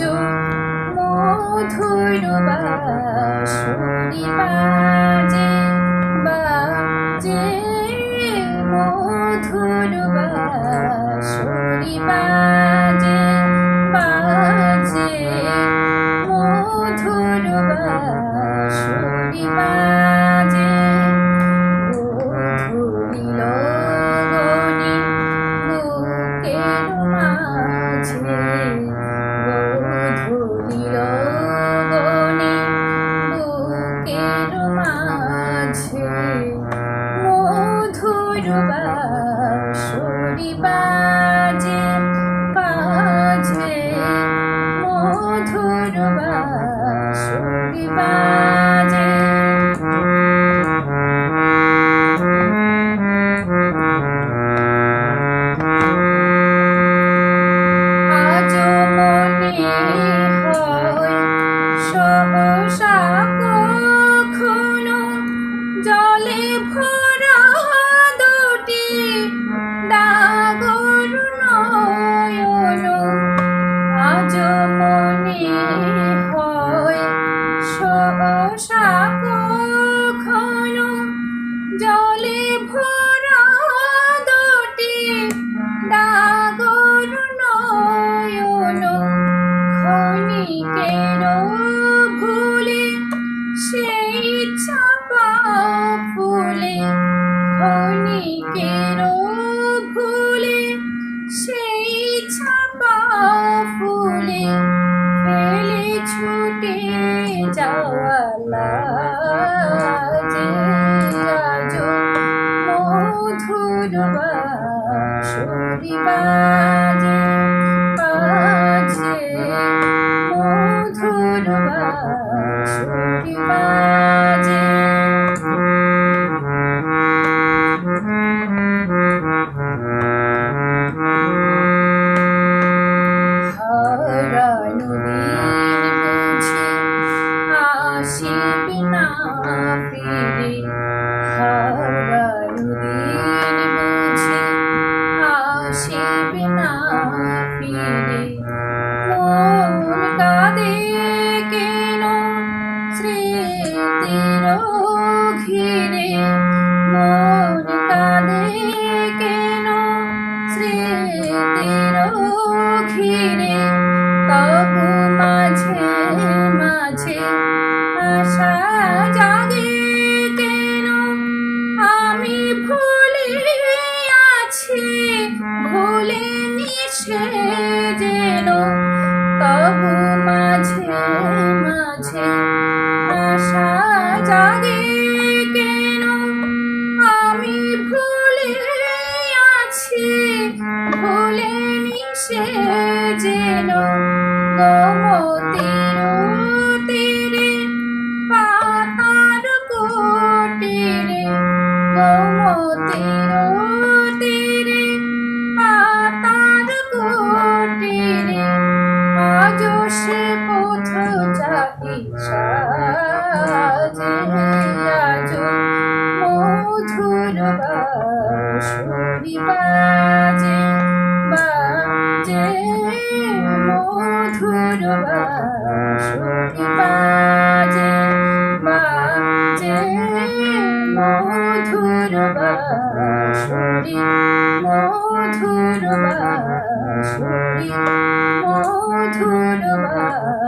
আজো মধুর বাঁশরি বাজে বাজে মধুর বাঁশরি বাজে বাজে মধুর বাঁশরি বাজে ধুলিল গনি বুকের মাঝে ধুলিল গনি বুকের মাঝে মধুর বাঁশরি বাজে বাজে মধুর বাঁশরি বাজে আজো মনে হয় সহসা কখনো জলে ভরা দুটি ডাগর নয়ন আজো মনে হয় সহসা কখনো জলে ভরা দুটি ডাগর নয়ন ক্ষণিকের ভুলে সেই চাপা ফুলে ক্ষণিকের ভুলে সেই চাপা ফুলে ফেলে ছুটে যাওয়া লাজে আজো মধুর বাঁশরি বাজে বাজে মধুর বাঁশরি বাজে হারানো দিন বুঝি আসিবে না ফিরে হারানো দিন বুঝি আসিবে না ফিরে মন কাঁদে কেন স্মৃতির ঘিরে মন কাঁদে কেন স্মৃতির ঘিরে তবু মাঝে মাঝে আশা জাগে কেন আমি ভুলে আছি ভুলে নিশে যেন তবু মাঝে মাঝে আশা জাগে কেন আমি ভুলে আছি ভুলে নিশে যেন গোমতীর তীরে পাতার কুটিরে গোমতীর তীরে পাতার কুটিরে আজো সে পথ চাহি সাজে আজো মধুর বাঁশরি বাজে বাজে মধুর বাঁশরি বাজে বাজে মধুর বাঁশরি মধুর বাঁশরি মধুর বাঁশরি